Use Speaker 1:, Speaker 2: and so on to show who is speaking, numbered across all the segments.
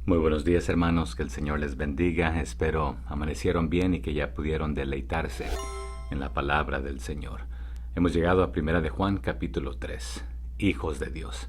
Speaker 1: Muy buenos días, hermanos, que el Señor les bendiga. Espero amanecieron bien y que ya pudieron deleitarse en la palabra del Señor. Hemos llegado a Primera de Juan, capítulo 3, hijos de Dios.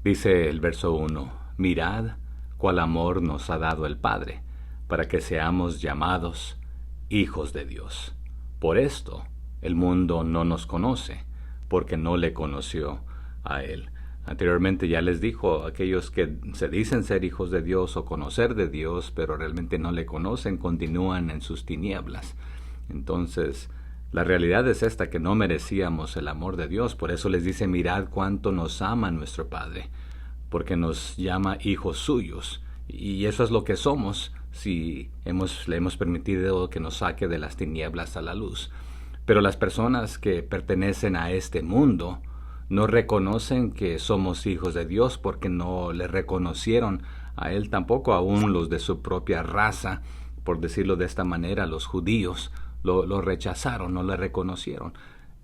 Speaker 1: Dice el verso 1, mirad cuál amor nos ha dado el Padre, para que seamos llamados hijos de Dios. Por esto el mundo no nos conoce, porque no le conoció a Él. Anteriormente ya les dijo, aquellos que se dicen ser hijos de Dios o conocer de Dios, pero realmente no le conocen, continúan en sus tinieblas. Entonces, la realidad es esta, que no merecíamos el amor de Dios. Por eso les dice, mirad cuánto nos ama nuestro Padre, porque nos llama hijos suyos. Y eso es lo que somos, si le hemos permitido que nos saque de las tinieblas a la luz. Pero las personas que pertenecen a este mundo no reconocen que somos hijos de Dios, porque no le reconocieron a Él tampoco, aún los de su propia raza, por decirlo de esta manera, los judíos lo rechazaron, no le reconocieron.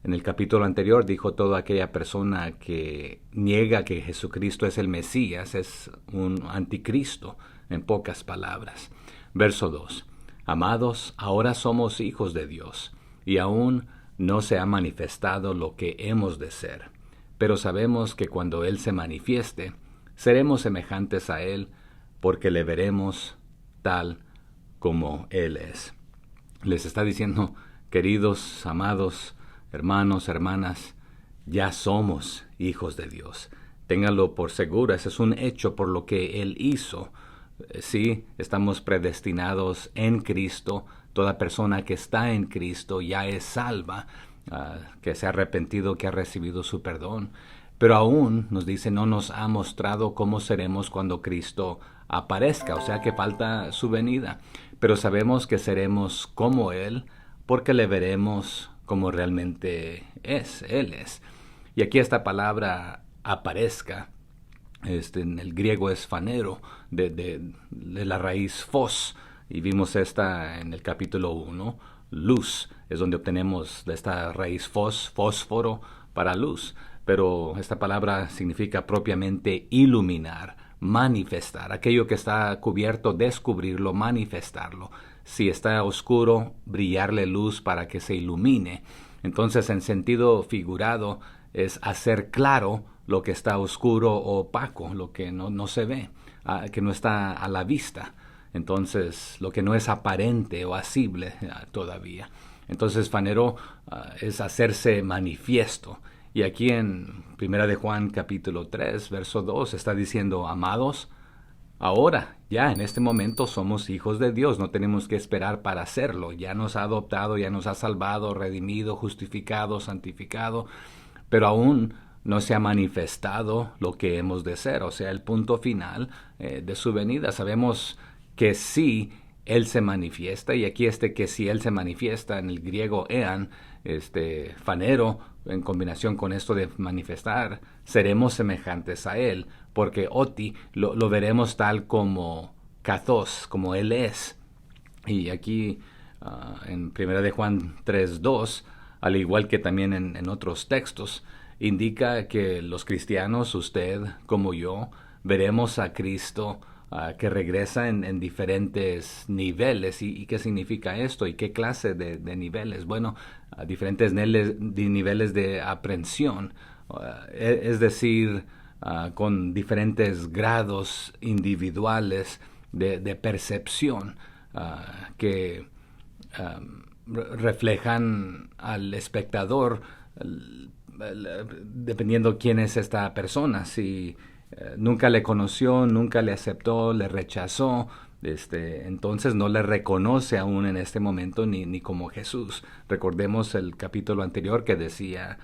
Speaker 1: En el capítulo anterior dijo, toda aquella persona que niega que Jesucristo es el Mesías es un anticristo, en pocas palabras. Verso 2. Amados, ahora somos hijos de Dios, y aún no se ha manifestado lo que hemos de ser. Pero sabemos que cuando Él se manifieste, seremos semejantes a Él, porque le veremos tal como Él es. Les está diciendo, queridos, amados, hermanos, hermanas, ya somos hijos de Dios. Ténganlo por seguro, ese es un hecho por lo que Él hizo. Sí, estamos predestinados en Cristo. Toda persona que está en Cristo ya es salva, que se ha arrepentido, que ha recibido su perdón. Pero aún, nos dice, no nos ha mostrado cómo seremos cuando Cristo aparezca, o sea que falta su venida. Pero sabemos que seremos como Él, porque le veremos como realmente es, Él es. Y aquí esta palabra aparezca, en el griego es fanero, de la raíz fos, y vimos esta en el capítulo 1, luz, es donde obtenemos de esta raíz fósforo para luz. Pero esta palabra significa propiamente iluminar, manifestar. Aquello que está cubierto, descubrirlo, manifestarlo. Si está oscuro, brillarle luz para que se ilumine. Entonces, en sentido figurado, es hacer claro lo que está oscuro o opaco, lo que no se ve, que no está a la vista. Entonces, lo que no es aparente o asible todavía. Entonces, fanero es hacerse manifiesto. Y aquí en 1 de Juan capítulo 3, verso 2, está diciendo, amados, ahora, ya en este momento somos hijos de Dios, no tenemos que esperar para hacerlo. Ya nos ha adoptado, ya nos ha salvado, redimido, justificado, santificado, pero aún no se ha manifestado lo que hemos de ser, o sea, el punto final de su venida. Sabemos que sí, Él se manifiesta, y aquí que si Él se manifiesta, en el griego ean, fanero, en combinación con esto de manifestar, seremos semejantes a Él, porque oti lo veremos tal como kathos, como Él es. Y aquí en 1 de Juan 3:2, al igual que también en otros textos, indica que los cristianos, usted como yo, veremos a Cristo que regresa en diferentes niveles. ¿Y qué significa esto? ¿Y qué clase de niveles? Bueno, diferentes niveles de aprehensión, es decir, con diferentes grados individuales de percepción que reflejan al espectador, dependiendo quién es esta persona. Si nunca le conoció, nunca le aceptó, le rechazó, entonces no le reconoce aún en este momento ni como Jesús. Recordemos el capítulo anterior que decía,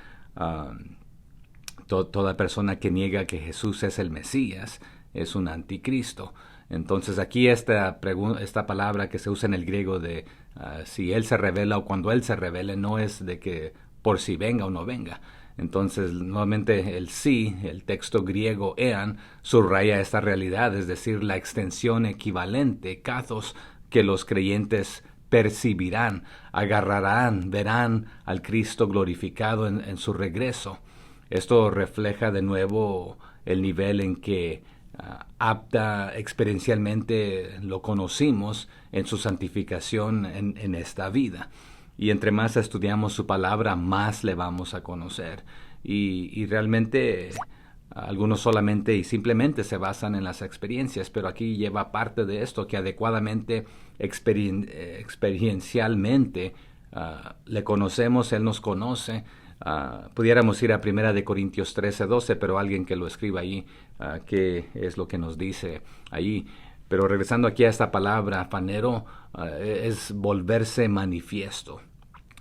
Speaker 1: toda persona que niega que Jesús es el Mesías es un anticristo. Entonces aquí esta palabra que se usa en el griego de si Él se revela o cuando Él se revele, no es de que por si venga o no venga. Entonces, nuevamente, el sí, el texto griego ean, subraya esta realidad, es decir, la extensión equivalente, kathos, que los creyentes percibirán, agarrarán, verán al Cristo glorificado en su regreso. Esto refleja de nuevo el nivel en que apta experiencialmente, lo conocimos en su santificación en esta vida. Y entre más estudiamos su palabra, más le vamos a conocer. Y realmente algunos solamente y simplemente se basan en las experiencias, pero aquí lleva parte de esto, que adecuadamente, experiencialmente, le conocemos, Él nos conoce. Pudiéramos ir a 1 Corintios 13:12, pero alguien que lo escriba ahí, qué es lo que nos dice ahí. Pero regresando aquí a esta palabra, fanero, es volverse manifiesto.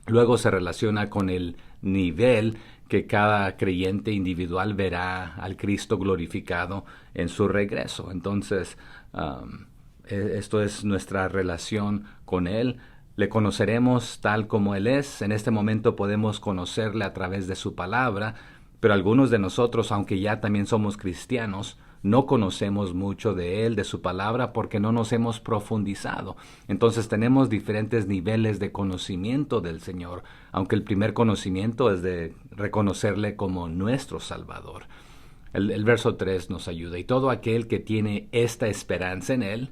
Speaker 1: Luego se relaciona con el nivel que cada creyente individual verá al Cristo glorificado en su regreso. Entonces, esto es nuestra relación con Él. Le conoceremos tal como Él es. En este momento podemos conocerle a través de su palabra, pero algunos de nosotros, aunque ya también somos cristianos, no conocemos mucho de Él, de su palabra, porque no nos hemos profundizado. Entonces tenemos diferentes niveles de conocimiento del Señor, aunque el primer conocimiento es de reconocerle como nuestro Salvador. El verso 3 nos ayuda. Y todo aquel que tiene esta esperanza en Él,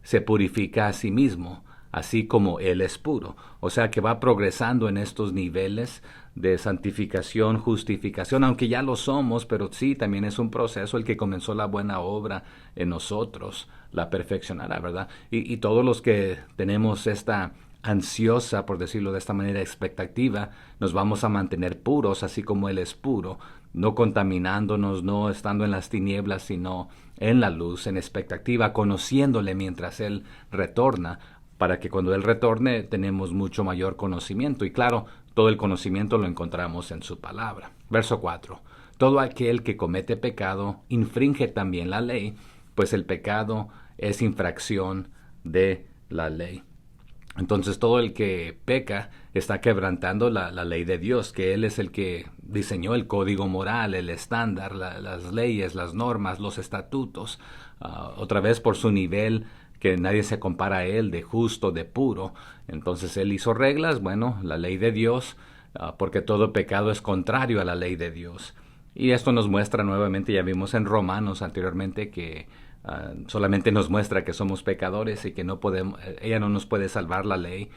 Speaker 1: se purifica a sí mismo, así como Él es puro. O sea que va progresando en estos niveles de santificación, justificación, aunque ya lo somos, pero sí, también es un proceso. El que comenzó la buena obra en nosotros la perfeccionará, ¿verdad? Y todos los que tenemos esta ansiosa, por decirlo de esta manera, expectativa, nos vamos a mantener puros, así como Él es puro, no contaminándonos, no estando en las tinieblas, sino en la luz, en expectativa, conociéndole mientras Él retorna, para que cuando Él retorne tenemos mucho mayor conocimiento. Y claro, todo el conocimiento lo encontramos en su palabra. Verso 4. Todo aquel que comete pecado infringe también la ley, pues el pecado es infracción de la ley. Entonces todo el que peca está quebrantando la ley de Dios, que Él es el que diseñó el código moral, el estándar, las leyes, las normas, los estatutos. Otra vez por su nivel, que nadie se compara a Él, de justo, de puro. Entonces Él hizo reglas, bueno, la ley de Dios, porque todo pecado es contrario a la ley de Dios. Y esto nos muestra nuevamente, ya vimos en Romanos anteriormente, que solamente nos muestra que somos pecadores y que no podemos, ella no nos puede salvar la ley,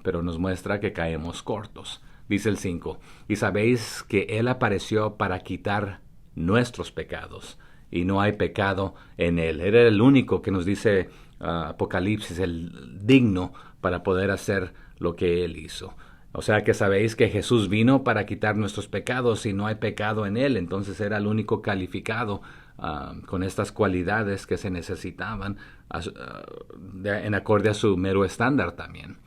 Speaker 1: pero nos muestra que caemos cortos. Dice el 5, y sabéis que Él apareció para quitar nuestros pecados, y no hay pecado en Él. Era el único que nos dice Apocalipsis, el digno para poder hacer lo que Él hizo. O sea que sabéis que Jesús vino para quitar nuestros pecados y no hay pecado en Él. Entonces era el único calificado con estas cualidades que se necesitaban en acorde a su mero estándar también.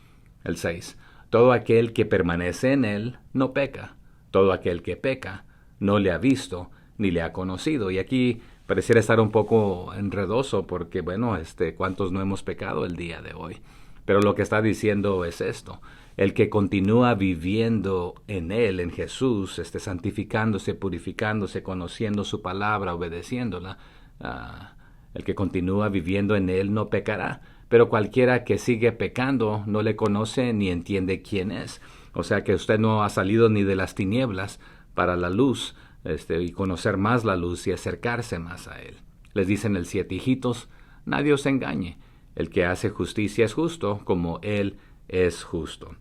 Speaker 1: El 6. Todo aquel que permanece en Él no peca. Todo aquel que peca no le ha visto ni le ha conocido. Y aquí pareciera estar un poco enredoso porque, bueno, ¿cuántos no hemos pecado el día de hoy? Pero lo que está diciendo es esto. El que continúa viviendo en Él, en Jesús, santificándose, purificándose, conociendo su palabra, obedeciéndola, el que continúa viviendo en Él no pecará. Pero cualquiera que sigue pecando no le conoce ni entiende quién es. O sea que usted no ha salido ni de las tinieblas para la luz, y conocer más la luz y acercarse más a Él. Les dicen el 7, hijitos, nadie os engañe. El que hace justicia es justo, como Él es justo.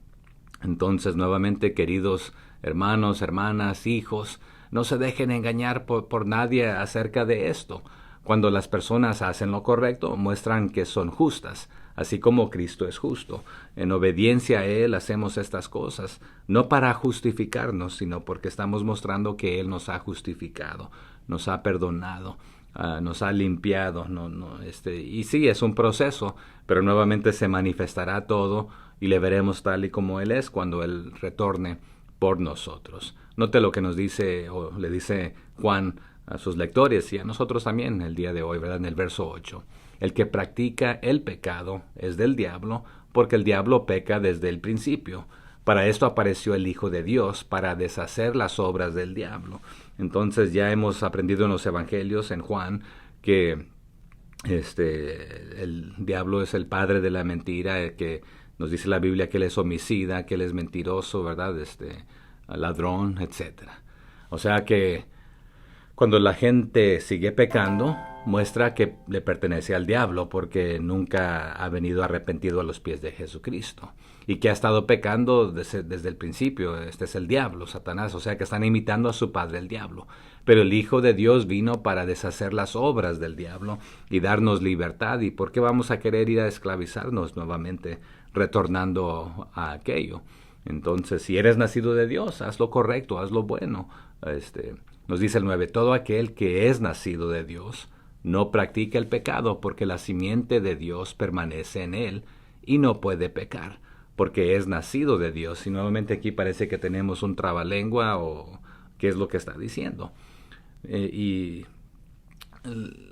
Speaker 1: Entonces, nuevamente, queridos hermanos, hermanas, hijos, no se dejen engañar por nadie acerca de esto. Cuando las personas hacen lo correcto, muestran que son justas, así como Cristo es justo. En obediencia a Él hacemos estas cosas, no para justificarnos, sino porque estamos mostrando que Él nos ha justificado, nos ha perdonado, nos ha limpiado. Y sí, es un proceso, pero nuevamente se manifestará todo y le veremos tal y como Él es cuando Él retorne por nosotros. Note lo que nos dice, o le dice Juan a sus lectores y a nosotros también el día de hoy, ¿verdad? En el verso 8. El que practica el pecado es del diablo, porque el diablo peca desde el principio. Para esto apareció el Hijo de Dios, para deshacer las obras del diablo. Entonces ya hemos aprendido en los evangelios, en Juan, que el diablo es el padre de la mentira, que nos dice la Biblia que él es homicida, que él es mentiroso, ¿verdad? Ladrón, etc. O sea que cuando la gente sigue pecando, muestra que le pertenece al diablo porque nunca ha venido arrepentido a los pies de Jesucristo y que ha estado pecando desde el principio. Este es el diablo, Satanás, o sea que están imitando a su padre el diablo. Pero el Hijo de Dios vino para deshacer las obras del diablo y darnos libertad. ¿Y por qué vamos a querer ir a esclavizarnos nuevamente, retornando a aquello? Entonces, si eres nacido de Dios, haz lo correcto, haz lo bueno. Nos dice el 9, todo aquel que es nacido de Dios no practica el pecado, porque la simiente de Dios permanece en él y no puede pecar, porque es nacido de Dios. Y nuevamente aquí parece que tenemos un trabalengua, o qué es lo que está diciendo.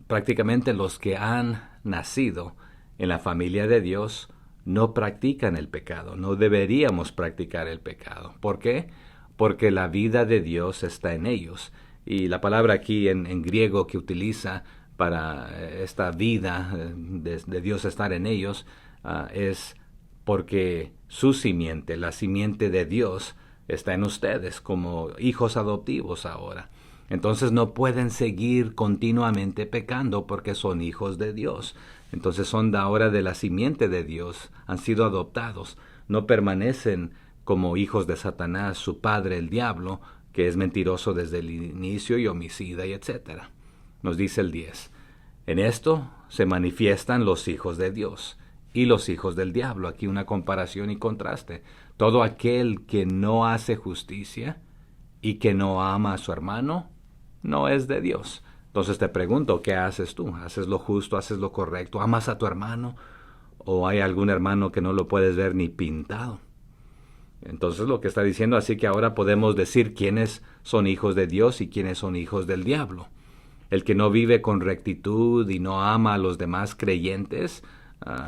Speaker 1: Prácticamente los que han nacido en la familia de Dios no practican el pecado. No deberíamos practicar el pecado. ¿Por qué? Porque la vida de Dios está en ellos. Y la palabra aquí en griego que utiliza para esta vida de Dios estar en ellos es porque su simiente, la simiente de Dios, está en ustedes como hijos adoptivos ahora. Entonces no pueden seguir continuamente pecando porque son hijos de Dios. Entonces son ahora de la simiente de Dios, han sido adoptados, no permanecen como hijos de Satanás, su padre el diablo, que es mentiroso desde el inicio y homicida y etcétera. Nos dice el 10, en esto se manifiestan los hijos de Dios y los hijos del diablo. Aquí una comparación y contraste. Todo aquel que no hace justicia y que no ama a su hermano, no es de Dios. Entonces te pregunto, ¿qué haces tú? ¿Haces lo justo? ¿Haces lo correcto? ¿Amas a tu hermano? ¿O hay algún hermano que no lo puedes ver ni pintado? Entonces lo que está diciendo, así que ahora podemos decir quiénes son hijos de Dios y quiénes son hijos del diablo. El que no vive con rectitud y no ama a los demás creyentes,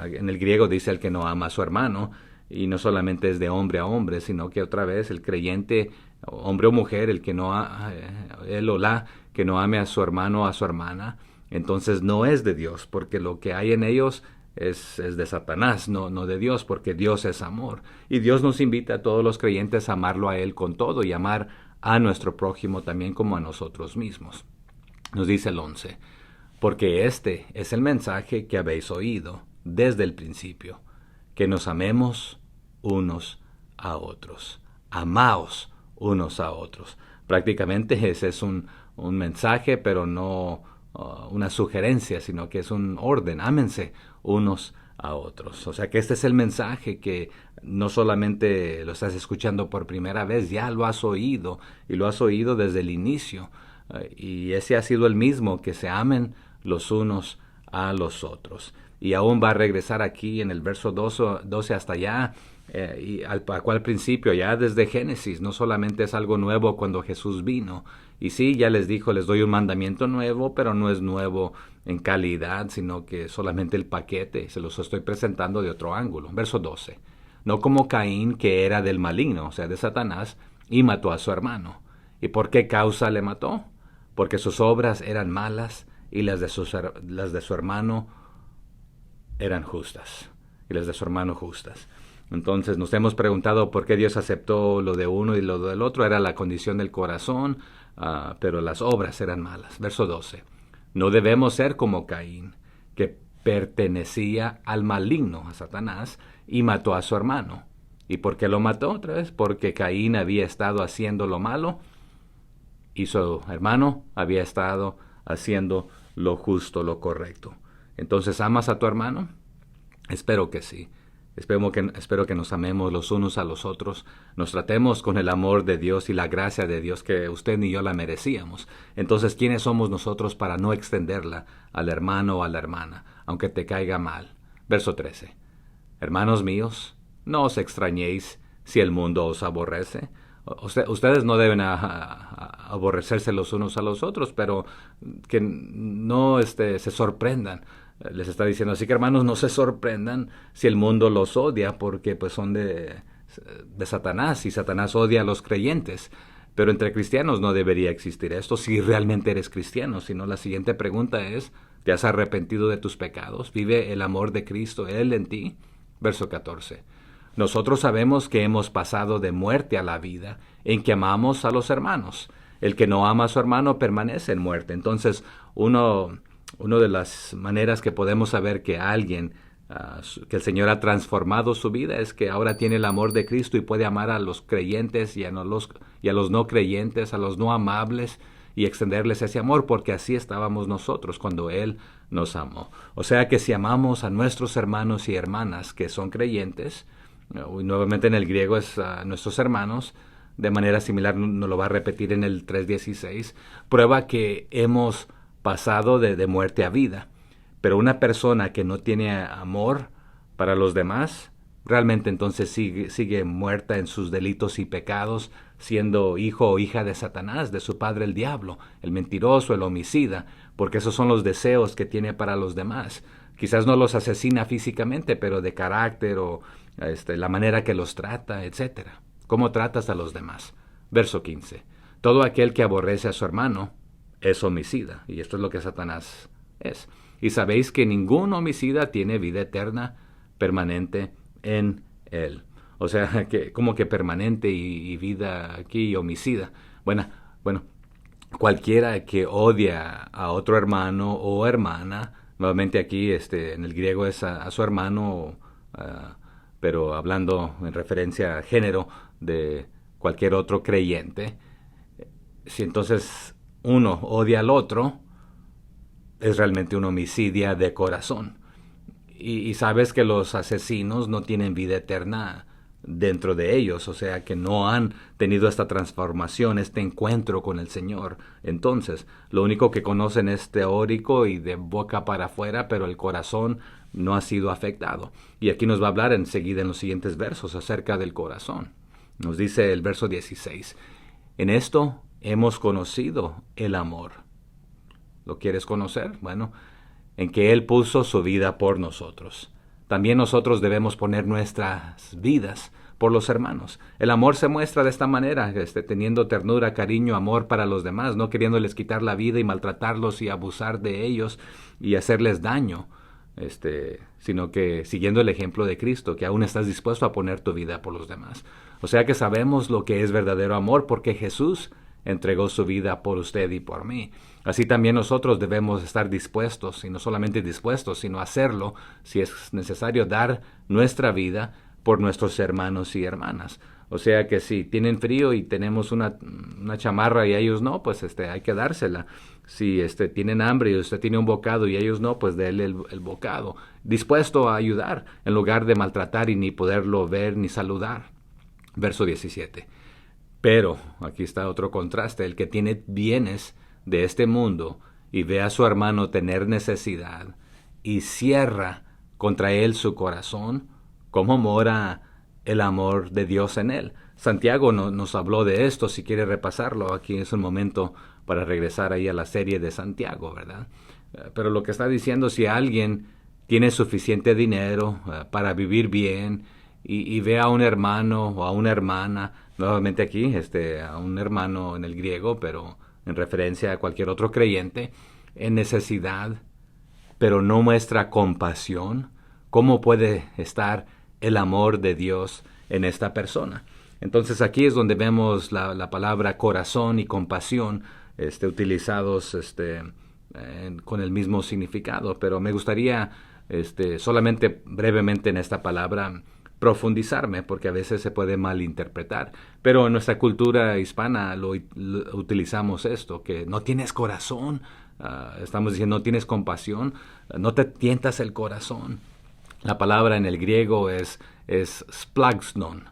Speaker 1: en el griego dice el que no ama a su hermano, y no solamente es de hombre a hombre, sino que otra vez el creyente, hombre o mujer, el que no él o la que no ame a su hermano o a su hermana, entonces no es de Dios, porque lo que hay en ellos es de Satanás, no de Dios, porque Dios es amor. Y Dios nos invita a todos los creyentes a amarlo a Él con todo y amar a nuestro prójimo también como a nosotros mismos. Nos dice el 11, porque este es el mensaje que habéis oído desde el principio, que nos amemos unos a otros. Amaos unos a otros. Prácticamente ese es un mensaje, pero no una sugerencia, sino que es un orden. Ámense unos a otros. O sea que este es el mensaje que no solamente lo estás escuchando por primera vez, ya lo has oído, y lo has oído desde el inicio. Y ese ha sido el mismo, que se amen los unos a los otros. Y aún va a regresar aquí en el verso 12 hasta allá, y al cual principio, ya desde Génesis, no solamente es algo nuevo cuando Jesús vino. Y sí, ya les dijo, les doy un mandamiento nuevo, pero no es nuevo en calidad, sino que solamente el paquete, se los estoy presentando de otro ángulo. Verso 12, no como Caín, que era del maligno, o sea, de Satanás, y mató a su hermano. ¿Y por qué causa le mató? Porque sus obras eran malas y las de su hermano eran justas, y las de su hermano justas. Entonces nos hemos preguntado por qué Dios aceptó lo de uno y lo del otro. Era la condición del corazón, pero las obras eran malas. Verso 12. No debemos ser como Caín, que pertenecía al maligno, a Satanás, y mató a su hermano. ¿Y por qué lo mató otra vez? Porque Caín había estado haciendo lo malo y su hermano había estado haciendo lo justo, lo correcto. Entonces, ¿amas a tu hermano? Espero que sí. Espero que nos amemos los unos a los otros, nos tratemos con el amor de Dios y la gracia de Dios, que usted ni yo la merecíamos. Entonces, ¿quiénes somos nosotros para no extenderla al hermano o a la hermana, aunque te caiga mal? Verso 13. Hermanos míos, no os extrañéis si el mundo os aborrece. Ustedes no deben aborrecerse los unos a los otros, pero que no se sorprendan. Les está diciendo, así que hermanos, no se sorprendan si el mundo los odia, porque pues son de Satanás, y Satanás odia a los creyentes. Pero entre cristianos no debería existir esto si realmente eres cristiano. Sino la siguiente pregunta es, ¿te has arrepentido de tus pecados? ¿Vive el amor de Cristo, Él en ti? Verso 14. Nosotros sabemos que hemos pasado de muerte a la vida, en que amamos a los hermanos. El que no ama a su hermano permanece en muerte. Entonces, uno Una de las maneras que podemos saber que alguien, que el Señor ha transformado su vida, es que ahora tiene el amor de Cristo y puede amar a los creyentes y a los no creyentes, a los no amables, y extenderles ese amor, porque así estábamos nosotros cuando Él nos amó. O sea que si amamos a nuestros hermanos y hermanas que son creyentes, y nuevamente en el griego es a nuestros hermanos, de manera similar nos lo va a repetir en el 3:16, prueba que hemos pasado de muerte a vida. Pero una persona que no tiene amor para los demás, realmente entonces sigue muerta en sus delitos y pecados, siendo hijo o hija de Satanás, de su padre el diablo, el mentiroso, el homicida, porque esos son los deseos que tiene para los demás. Quizás no los asesina físicamente, pero de carácter o la manera que los trata, etc. ¿Cómo tratas a los demás? Verso 15. Todo aquel que aborrece a su hermano es homicida, y esto es lo que Satanás es. Y sabéis que ningún homicida tiene vida eterna permanente en él. O sea, que como que permanente y vida aquí y homicida. Bueno, cualquiera que odia a otro hermano o hermana, nuevamente aquí en el griego es a su hermano, pero hablando en referencia a género de cualquier otro creyente, si entonces uno odia al otro, es realmente un homicidio de corazón. Y sabes que los asesinos no tienen vida eterna dentro de ellos, o sea que no han tenido esta transformación, este encuentro con el Señor. Entonces, lo único que conocen es teórico y de boca para afuera, pero el corazón no ha sido afectado. Y aquí nos va a hablar enseguida en los siguientes versos acerca del corazón. Nos dice el verso 16, en esto hemos conocido el amor. ¿Lo quieres conocer? Bueno, en que Él puso su vida por nosotros. También nosotros debemos poner nuestras vidas por los hermanos. El amor se muestra de esta manera, teniendo ternura, cariño, amor para los demás, no queriéndoles quitar la vida y maltratarlos y abusar de ellos y hacerles daño, sino que siguiendo el ejemplo de Cristo, que aún estás dispuesto a poner tu vida por los demás. O sea que sabemos lo que es verdadero amor porque Jesús entregó su vida por usted y por mí. Así también nosotros debemos estar dispuestos, y no solamente dispuestos, sino hacerlo, si es necesario, dar nuestra vida por nuestros hermanos y hermanas. O sea que si tienen frío y tenemos una chamarra y ellos no, pues hay que dársela. Si tienen hambre y usted tiene un bocado y ellos no, pues déle el bocado. Dispuesto a ayudar en lugar de maltratar y ni poderlo ver ni saludar. Verso 17. Pero, aquí está otro contraste, el que tiene bienes de este mundo y ve a su hermano tener necesidad y cierra contra él su corazón, ¿cómo mora el amor de Dios en él? Santiago nos habló de esto, si quiere repasarlo, aquí es un momento para regresar ahí a la serie de Santiago, ¿verdad? Pero lo que está diciendo, si alguien tiene suficiente dinero para vivir bien y ve a un hermano o a una hermana, nuevamente aquí, a un hermano en el griego, pero en referencia a cualquier otro creyente, en necesidad, pero no muestra compasión, ¿cómo puede estar el amor de Dios en esta persona? Entonces aquí es donde vemos la palabra corazón y compasión utilizados con el mismo significado, pero me gustaría solamente brevemente en esta palabra profundizarme, porque a veces se puede malinterpretar. Pero en nuestra cultura hispana lo utilizamos esto, que no tienes corazón, estamos diciendo no tienes compasión, no te tientas el corazón. La palabra en el griego es splagznon.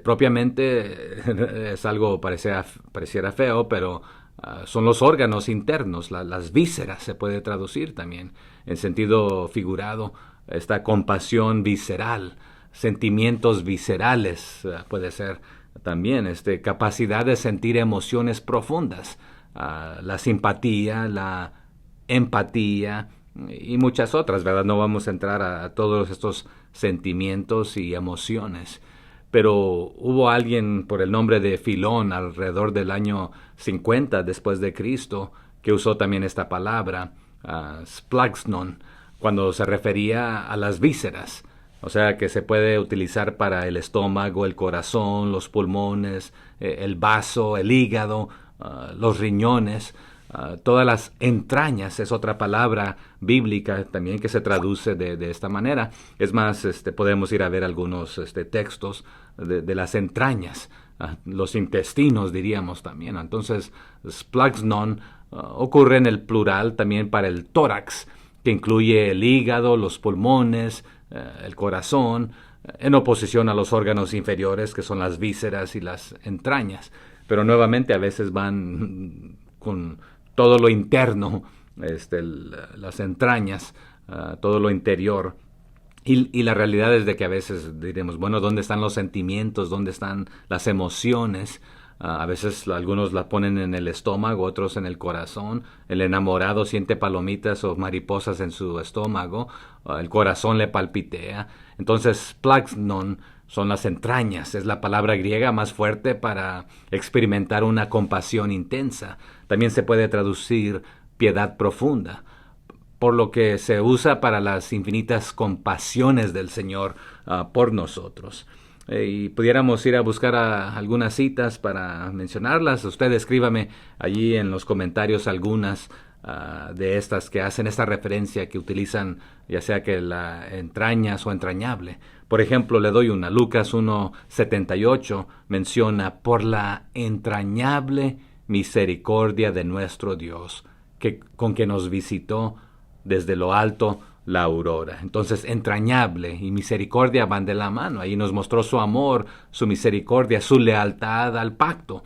Speaker 1: Propiamente es algo pareciera feo, pero son los órganos internos, las vísceras se puede traducir también, en sentido figurado. Esta compasión visceral, sentimientos viscerales, puede ser también, capacidad de sentir emociones profundas, la simpatía, la empatía y muchas otras, ¿verdad? No vamos a entrar a todos estos sentimientos y emociones, pero hubo alguien por el nombre de Filón alrededor del año 50 después de Cristo que usó también esta palabra, splagznon, cuando se refería a las vísceras, o sea que se puede utilizar para el estómago, el corazón, los pulmones, el vaso, el hígado, los riñones, Todas las entrañas es otra palabra bíblica también que se traduce de esta manera. Es más, podemos ir a ver algunos textos de las entrañas, los intestinos diríamos también. Entonces, splaxnon ocurre en el plural también para el tórax, que incluye el hígado, los pulmones, el corazón, en oposición a los órganos inferiores, que son las vísceras y las entrañas. Pero nuevamente a veces van con todo lo interno, las entrañas, todo lo interior. Y la realidad es de que a veces diremos, bueno, ¿dónde están los sentimientos? ¿Dónde están las emociones? A veces algunos la ponen en el estómago, otros en el corazón. El enamorado siente palomitas o mariposas en su estómago. El corazón le palpitea. Entonces, splaxnon son las entrañas. Es la palabra griega más fuerte para experimentar una compasión intensa. También se puede traducir piedad profunda, por lo que se usa para las infinitas compasiones del Señor por nosotros. Y pudiéramos ir a buscar algunas citas para mencionarlas. Usted escríbame allí en los comentarios algunas de estas que hacen esta referencia, que utilizan ya sea que la entrañas o entrañable. Por ejemplo, le doy una. Lucas 1:78 menciona: por la entrañable misericordia de nuestro Dios, con que nos visitó desde lo alto la aurora. Entonces, entrañable y misericordia van de la mano. Ahí nos mostró su amor, su misericordia, su lealtad al pacto.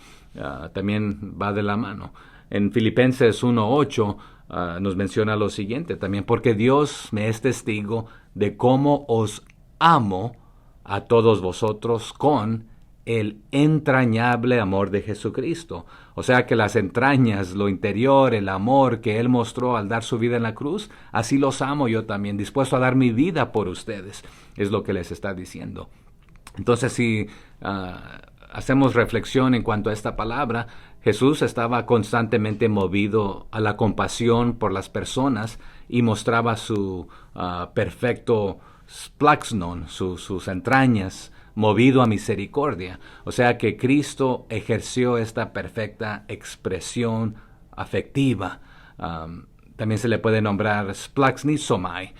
Speaker 1: También va de la mano. En Filipenses 1:8 nos menciona lo siguiente también: porque Dios me es testigo de cómo os amo a todos vosotros con el entrañable amor de Jesucristo. O sea que las entrañas, lo interior, el amor que Él mostró al dar su vida en la cruz, así los amo yo también, dispuesto a dar mi vida por ustedes, es lo que les está diciendo. Entonces, si hacemos reflexión en cuanto a esta palabra, Jesús estaba constantemente movido a la compasión por las personas y mostraba su perfecto splaxnon, sus entrañas, movido a misericordia. O sea que Cristo ejerció esta perfecta expresión afectiva. También se le puede nombrar splaxnizomai.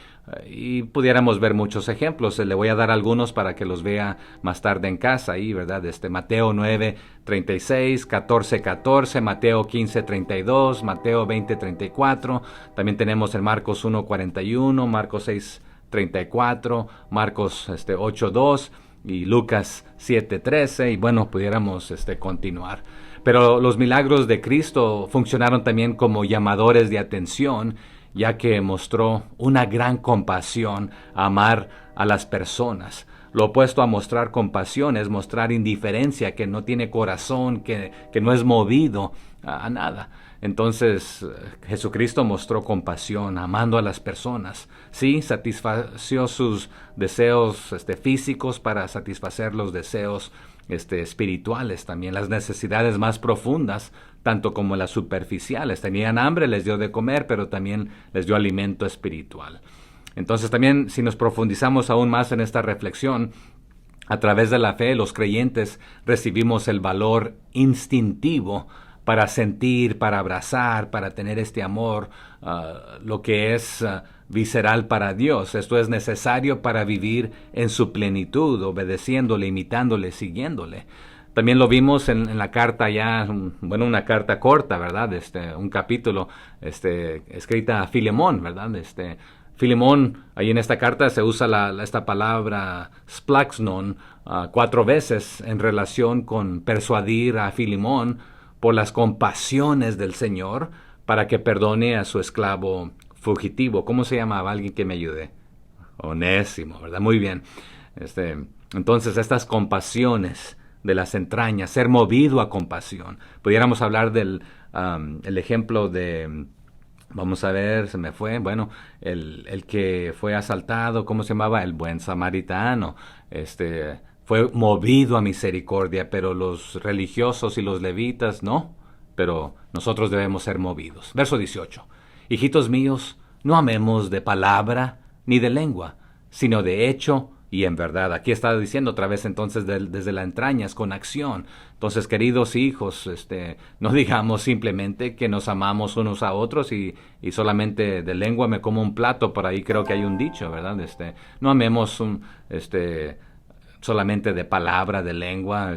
Speaker 1: Y pudiéramos ver muchos ejemplos. Le voy a dar algunos para que los vea más tarde en casa. Ahí, ¿verdad? Mateo 9:36, 14:14, Mateo 15:32, Mateo 20:34. También tenemos en Marcos 1:41, Marcos 6:34, Marcos 8:2 y Lucas 7:13. Y bueno, pudiéramos continuar. Pero los milagros de Cristo funcionaron también como llamadores de atención, ya que mostró una gran compasión a amar a las personas. Lo opuesto a mostrar compasión es mostrar indiferencia, que no tiene corazón, que no es movido a nada. Entonces, Jesucristo mostró compasión, amando a las personas. Sí, satisfació sus deseos físicos para satisfacer los deseos espirituales, también las necesidades más profundas, tanto como las superficiales. Tenían hambre, les dio de comer, pero también les dio alimento espiritual. Entonces también, si nos profundizamos aún más en esta reflexión, a través de la fe, los creyentes recibimos el valor instintivo para sentir, para abrazar, para tener este amor, lo que es visceral para Dios. Esto es necesario para vivir en su plenitud, obedeciéndole, imitándole, siguiéndole. También lo vimos en la carta una carta corta, ¿verdad? Un capítulo escrita a Filemón, ¿verdad? Filemón, ahí en esta carta se usa esta palabra splaxnon 4 veces en relación con persuadir a Filemón por las compasiones del Señor para que perdone a su esclavo fugitivo. ¿Cómo se llamaba? Alguien que me ayude. Onésimo, ¿verdad? Muy bien. Entonces, estas compasiones de las entrañas, ser movido a compasión. Pudiéramos hablar del el ejemplo de, vamos a ver, se me fue, bueno, el que fue asaltado, ¿cómo se llamaba? El buen samaritano. Fue movido a misericordia, pero los religiosos y los levitas no, pero nosotros debemos ser movidos. Verso 18. Hijitos míos, no amemos de palabra ni de lengua, sino de hecho y en verdad. Aquí está diciendo otra vez entonces desde las entrañas, con acción. Entonces, queridos hijos, no digamos simplemente que nos amamos unos a otros y solamente de lengua me como un plato. Por ahí creo que hay un dicho, ¿verdad? No amemos solamente de palabra, de lengua,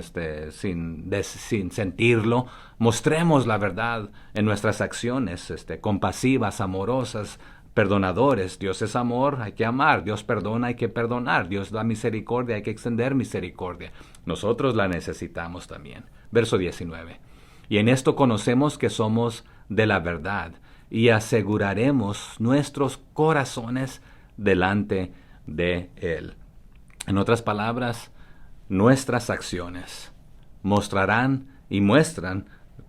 Speaker 1: sin sentirlo. Mostremos la verdad en nuestras acciones, compasivas, amorosas, perdonadores. Dios es amor, hay que amar. Dios perdona, hay que perdonar. Dios da misericordia, hay que extender misericordia. Nosotros la necesitamos también. Verso 19. Y en esto conocemos que somos de la verdad, y aseguraremos nuestros corazones delante de Él. En otras palabras, nuestras acciones mostrarán y muestran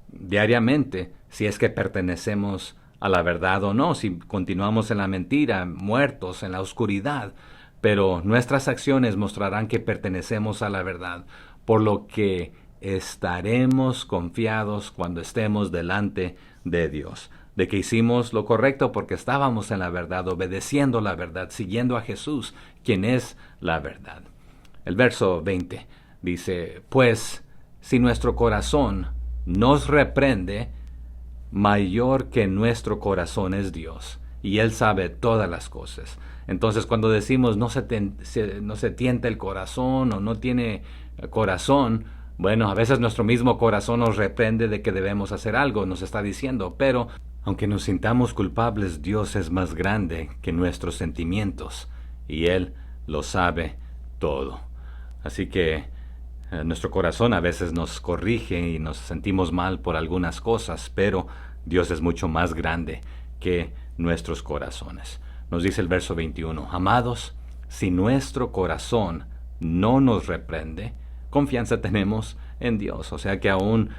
Speaker 1: diariamente si es que pertenecemos a la verdad o no, si continuamos en la mentira, muertos en la oscuridad. Pero nuestras acciones mostrarán que pertenecemos a la verdad, por lo que estaremos confiados cuando estemos delante de Dios, de que hicimos lo correcto porque estábamos en la verdad, obedeciendo la verdad, siguiendo a Jesús, quien es la verdad. El verso 20 dice, pues si nuestro corazón nos reprende, mayor que nuestro corazón es Dios, y Él sabe todas las cosas. Entonces, cuando decimos no se tienta el corazón o no tiene corazón, bueno, a veces nuestro mismo corazón nos reprende de que debemos hacer algo, nos está diciendo, pero aunque nos sintamos culpables, Dios es más grande que nuestros sentimientos, y Él lo sabe todo. Así que nuestro corazón a veces nos corrige y nos sentimos mal por algunas cosas, pero Dios es mucho más grande que nuestros corazones. Nos dice el verso 21, amados, si nuestro corazón no nos reprende, confianza tenemos en Dios. O sea que aún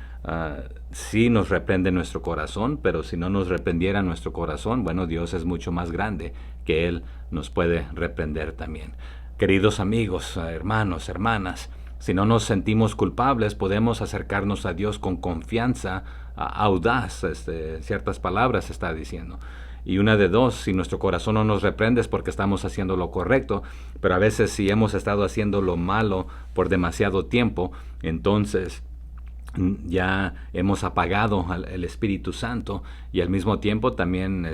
Speaker 1: sí nos reprende nuestro corazón, pero si no nos reprendiera nuestro corazón, bueno, Dios es mucho más grande que Él nos puede reprender también. Queridos amigos, hermanos, hermanas, si no nos sentimos culpables, podemos acercarnos a Dios con confianza audaz. Ciertas palabras está diciendo. Y una de dos, si nuestro corazón no nos reprende es porque estamos haciendo lo correcto, pero a veces si hemos estado haciendo lo malo por demasiado tiempo, entonces ya hemos apagado el Espíritu Santo, y al mismo tiempo también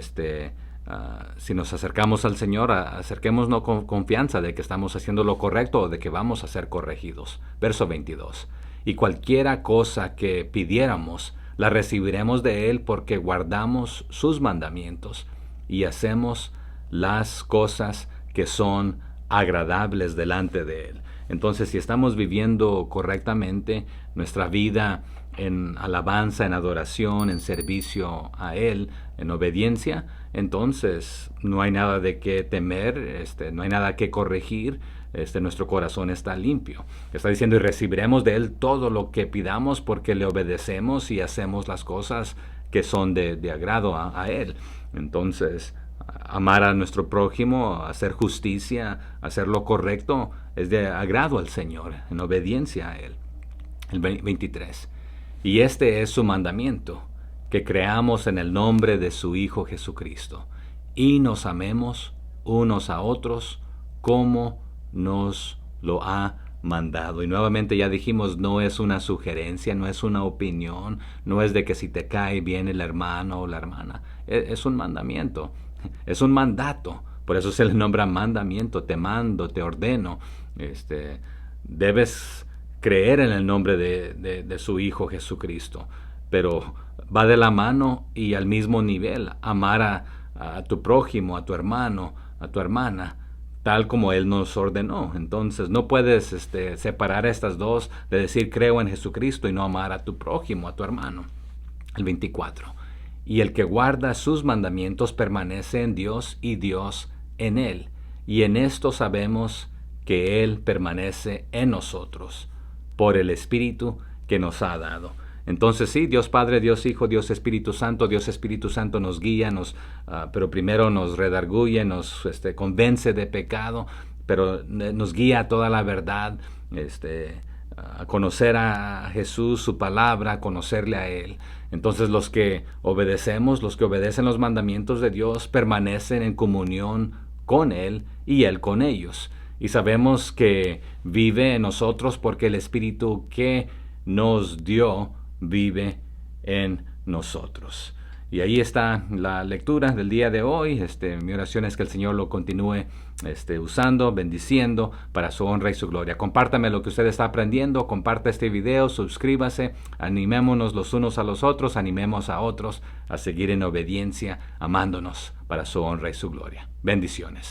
Speaker 1: si nos acercamos al Señor, acerquémonos con confianza de que estamos haciendo lo correcto o de que vamos a ser corregidos. Verso 22. Y cualquiera cosa que pidiéramos, la recibiremos de Él porque guardamos sus mandamientos y hacemos las cosas que son agradables delante de Él. Entonces, si estamos viviendo correctamente nuestra vida en alabanza, en adoración, en servicio a Él, en obediencia, entonces no hay nada de qué temer, no hay nada que corregir, nuestro corazón está limpio. Está diciendo, y recibiremos de Él todo lo que pidamos porque le obedecemos y hacemos las cosas que son de agrado a Él. Entonces, amar a nuestro prójimo, hacer justicia, hacer lo correcto, es de agrado al Señor, en obediencia a Él. El 23. Y este es su mandamiento, que creamos en el nombre de su Hijo Jesucristo, y nos amemos unos a otros como nos lo ha mandado. Y nuevamente ya dijimos, no es una sugerencia, no es una opinión, no es de que si te cae bien el hermano o la hermana. Es un mandamiento, es un mandato. Por eso se le nombra mandamiento. Te mando, te ordeno. Debes creer en el nombre de su Hijo Jesucristo. Pero va de la mano y al mismo nivel. Amar a tu prójimo, a tu hermano, a tu hermana, tal como Él nos ordenó. Entonces no puedes separar estas dos, de decir creo en Jesucristo y no amar a tu prójimo, a tu hermano. El 24. Y el que guarda sus mandamientos permanece en Dios y Dios en él. Y en esto sabemos que Él permanece en nosotros, por el Espíritu que nos ha dado. Entonces sí, Dios Padre, Dios Hijo, Dios Espíritu Santo nos guía, pero primero nos redarguye, nos convence de pecado, pero nos guía a toda la verdad, a conocer a Jesús, su palabra, a conocerle a Él. Entonces los que obedecemos, los que obedecen los mandamientos de Dios, permanecen en comunión con Él y Él con ellos. Y sabemos que vive en nosotros porque el Espíritu que nos dio vive en nosotros. Y ahí está la lectura del día de hoy. Mi oración es que el Señor lo continúe usando, bendiciendo para su honra y su gloria. Compártame lo que usted está aprendiendo, comparta este video, suscríbase, animémonos los unos a los otros, animemos a otros a seguir en obediencia, amándonos para su honra y su gloria. Bendiciones.